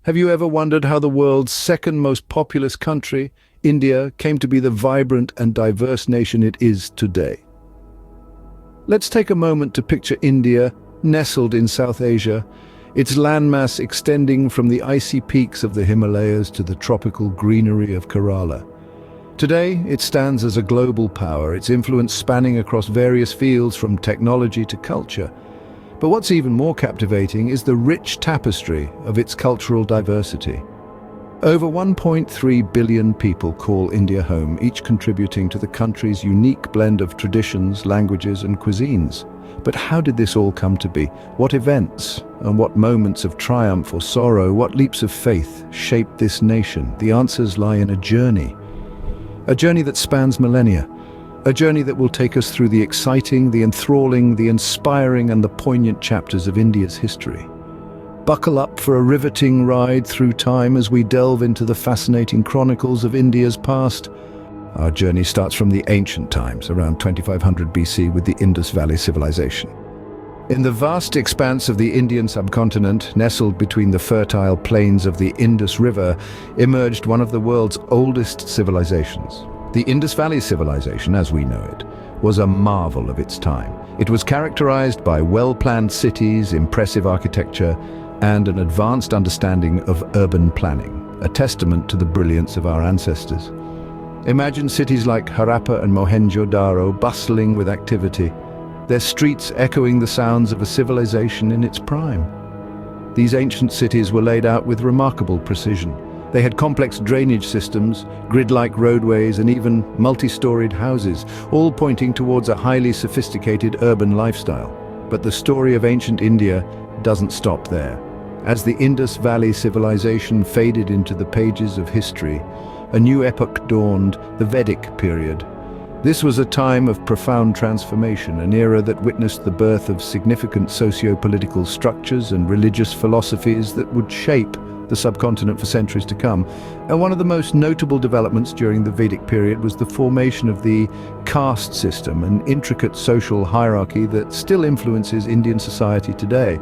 Have you ever wondered how the world's second most populous country, India, came to be the vibrant and diverse nation it is today? Let's take a moment to picture India, nestled in South Asia, its landmass extending from the icy peaks of the Himalayas to the tropical greenery of Kerala. Today, it stands as a global power, its influence spanning across various fields from technology to culture. But what's even more captivating is the rich tapestry of its cultural diversity. Over 1.3 billion people call India home, each contributing to the country's unique blend of traditions, languages, and cuisines. But how did this all come to be? What events and what moments of triumph or sorrow, what leaps of faith shaped this nation? The answers lie in a journey that spans millennia. A journey that will take us through the exciting, the enthralling, the inspiring, and the poignant chapters of India's history. Buckle up for a riveting ride through time as we delve into the fascinating chronicles of India's past. Our journey starts from the ancient times, around 2500 BC, with the Indus Valley Civilization. In the vast expanse of the Indian subcontinent, nestled between the fertile plains of the Indus River, emerged one of the world's oldest civilizations. The Indus Valley Civilization, as we know it, was a marvel of its time. It was characterized by well-planned cities, impressive architecture, and an advanced understanding of urban planning, a testament to the brilliance of our ancestors. Imagine cities like Harappa and Mohenjo-daro bustling with activity, their streets echoing the sounds of a civilization in its prime. These ancient cities were laid out with remarkable precision. They had complex drainage systems, grid-like roadways, and even multi-storied houses, all pointing towards a highly sophisticated urban lifestyle. But the story of ancient India doesn't stop there. As the Indus Valley Civilization faded into the pages of history, a new epoch dawned, the Vedic period. This was a time of profound transformation, an era that witnessed the birth of significant socio-political structures and religious philosophies that would shape the subcontinent for centuries to come. And one of the most notable developments during the Vedic period was the formation of the caste system, an intricate social hierarchy that still influences Indian society today.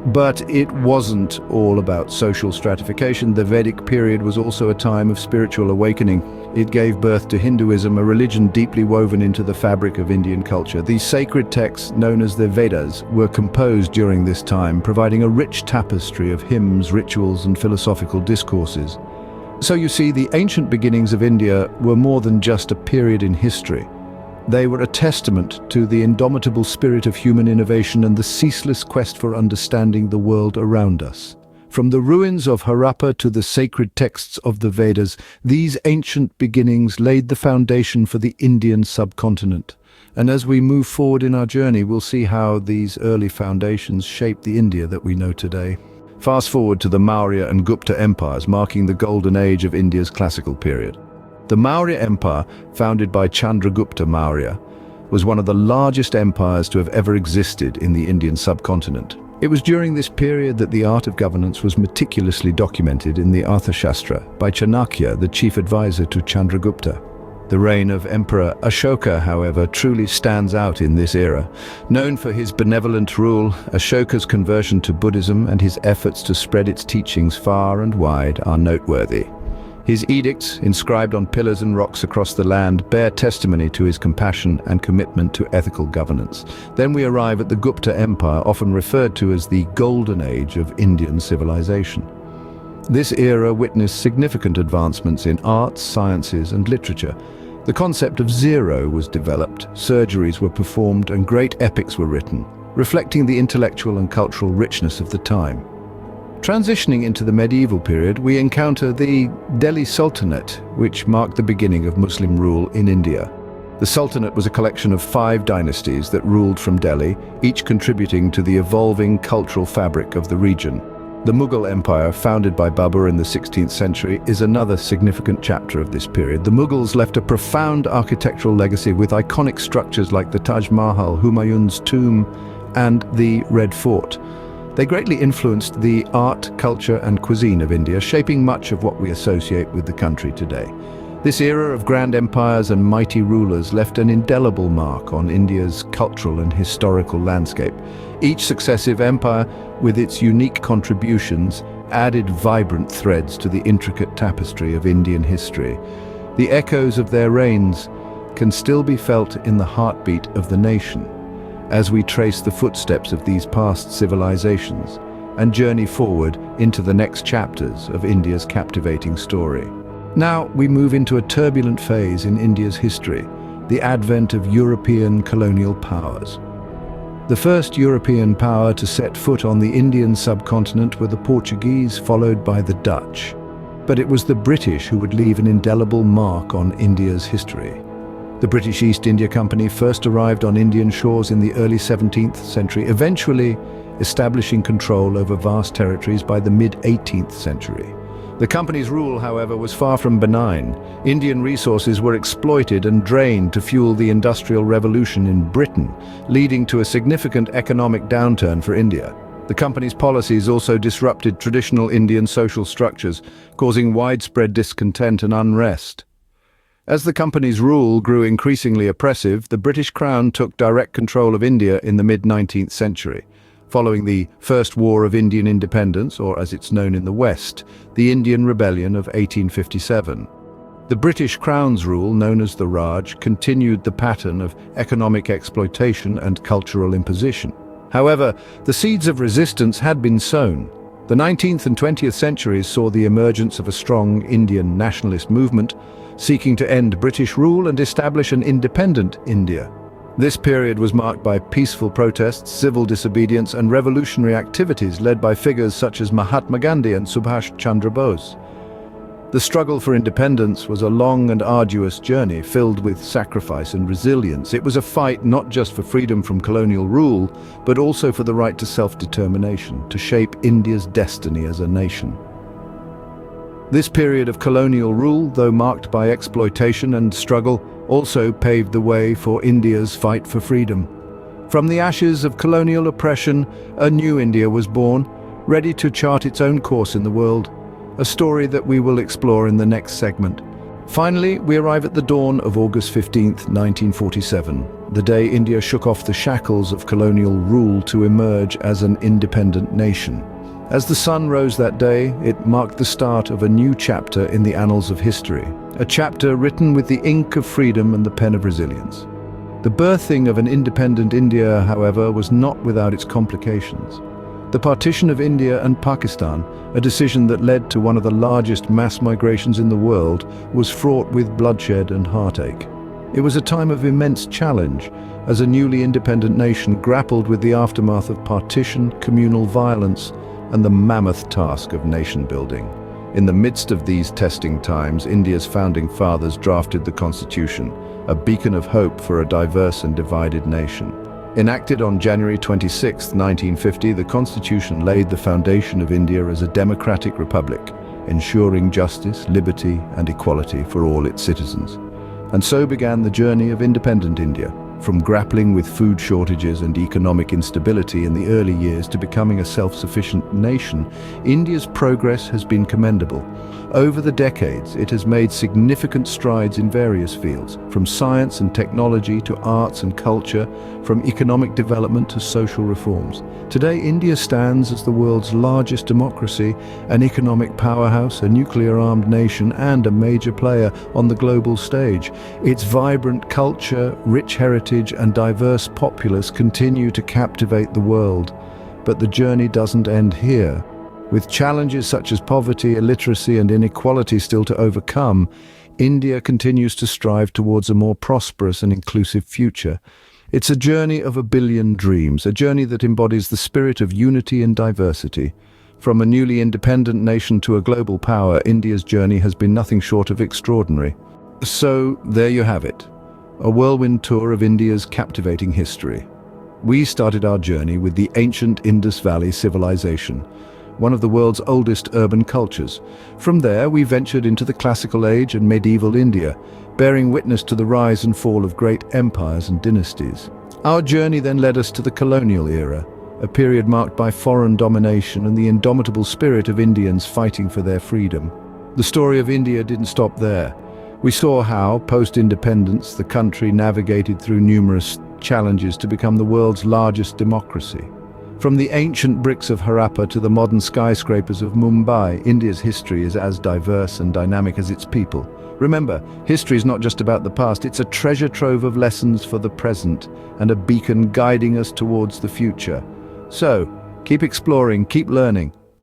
But it wasn't all about social stratification. The Vedic period was also a time of spiritual awakening. It gave birth to Hinduism, a religion deeply woven into the fabric of Indian culture. These sacred texts, known as the Vedas, were composed during this time, providing a rich tapestry of hymns, rituals, and philosophical discourses. So you see, the ancient beginnings of India were more than just a period in history. They were a testament to the indomitable spirit of human innovation and the ceaseless quest for understanding the world around us. From the ruins of Harappa to the sacred texts of the Vedas, these ancient beginnings laid the foundation for the Indian subcontinent. And as we move forward in our journey, we'll see how these early foundations shaped the India that we know today. Fast forward to the Maurya and Gupta empires, marking the golden age of India's classical period. The Maurya Empire, founded by Chandragupta Maurya, was one of the largest empires to have ever existed in the Indian subcontinent. It was during this period that the art of governance was meticulously documented in the Arthashastra by Chanakya, the chief advisor to Chandragupta. The reign of Emperor Ashoka, however, truly stands out in this era. Known for his benevolent rule, Ashoka's conversion to Buddhism and his efforts to spread its teachings far and wide are noteworthy. His edicts, inscribed on pillars and rocks across the land, bear testimony to his compassion and commitment to ethical governance. Then we arrive at the Gupta Empire, often referred to as the Golden Age of Indian civilization. This era witnessed significant advancements in arts, sciences, and literature. The concept of zero was developed, surgeries were performed, and great epics were written, reflecting the intellectual and cultural richness of the time. Transitioning into the medieval period, we encounter the Delhi Sultanate, which marked the beginning of Muslim rule in India. The Sultanate was a collection of 5 dynasties that ruled from Delhi, each contributing to the evolving cultural fabric of the region. The Mughal Empire, founded by Babur in the 16th century, is another significant chapter of this period. The Mughals left a profound architectural legacy with iconic structures like the Taj Mahal, Humayun's tomb, and the Red Fort. They greatly influenced the art, culture, and cuisine of India, shaping much of what we associate with the country today. This era of grand empires and mighty rulers left an indelible mark on India's cultural and historical landscape. Each successive empire, with its unique contributions, added vibrant threads to the intricate tapestry of Indian history. The echoes of their reigns can still be felt in the heartbeat of the nation as we trace the footsteps of these past civilizations and journey forward into the next chapters of India's captivating story. Now we move into a turbulent phase in India's history, the advent of European colonial powers. The first European power to set foot on the Indian subcontinent were the Portuguese, followed by the Dutch. But it was the British who would leave an indelible mark on India's history. The British East India Company first arrived on Indian shores in the early 17th century, eventually establishing control over vast territories by the mid-18th century. The company's rule, however, was far from benign. Indian resources were exploited and drained to fuel the Industrial Revolution in Britain, leading to a significant economic downturn for India. The company's policies also disrupted traditional Indian social structures, causing widespread discontent and unrest. As the company's rule grew increasingly oppressive, the British Crown took direct control of India in the mid-19th century. Following the First War of Indian Independence, or as it's known in the West, the Indian Rebellion of 1857. The British Crown's rule, known as the Raj, continued the pattern of economic exploitation and cultural imposition. However, the seeds of resistance had been sown. The 19th and 20th centuries saw the emergence of a strong Indian nationalist movement, seeking to end British rule and establish an independent India. This period was marked by peaceful protests, civil disobedience, and revolutionary activities led by figures such as Mahatma Gandhi and Subhash Chandra Bose. The struggle for independence was a long and arduous journey filled with sacrifice and resilience. It was a fight not just for freedom from colonial rule, but also for the right to self-determination, to shape India's destiny as a nation. This period of colonial rule, though marked by exploitation and struggle, also paved the way for India's fight for freedom. From the ashes of colonial oppression, a new India was born, ready to chart its own course in the world, a story that we will explore in the next segment. Finally, we arrive at the dawn of August 15th, 1947, the day India shook off the shackles of colonial rule to emerge as an independent nation. As the sun rose that day, it marked the start of a new chapter in the annals of history, a chapter written with the ink of freedom and the pen of resilience. The birthing of an independent India, however, was not without its complications. The partition of India and Pakistan, a decision that led to one of the largest mass migrations in the world, was fraught with bloodshed and heartache. It was a time of immense challenge, as a newly independent nation grappled with the aftermath of partition, communal violence, and the mammoth task of nation-building. In the midst of these testing times, India's founding fathers drafted the Constitution, a beacon of hope for a diverse and divided nation. Enacted on January 26, 1950, the Constitution laid the foundation of India as a democratic republic, ensuring justice, liberty, and equality for all its citizens. And so began the journey of independent India, from grappling with food shortages and economic instability in the early years to becoming a self-sufficient nation. India's progress has been commendable. Over the decades, it has made significant strides in various fields, from science and technology to arts and culture, from economic development to social reforms. Today, India stands as the world's largest democracy, an economic powerhouse, a nuclear-armed nation, and a major player on the global stage. Its vibrant culture, rich heritage, and diverse populace continue to captivate the world. But the journey doesn't end here. With challenges such as poverty, illiteracy, and inequality still to overcome, India continues to strive towards a more prosperous and inclusive future. It's a journey of a billion dreams, a journey that embodies the spirit of unity and diversity. From a newly independent nation to a global power, India's journey has been nothing short of extraordinary. So, there you have it, a whirlwind tour of India's captivating history. We started our journey with the ancient Indus Valley civilization, one of the world's oldest urban cultures. From there, we ventured into the classical age and medieval India, bearing witness to the rise and fall of great empires and dynasties. Our journey then led us to the colonial era, a period marked by foreign domination and the indomitable spirit of Indians fighting for their freedom. The story of India didn't stop there. We saw how, post-independence, the country navigated through numerous challenges to become the world's largest democracy. From the ancient bricks of Harappa to the modern skyscrapers of Mumbai, India's history is as diverse and dynamic as its people. Remember, history is not just about the past, it's a treasure trove of lessons for the present and a beacon guiding us towards the future. So, keep exploring, keep learning,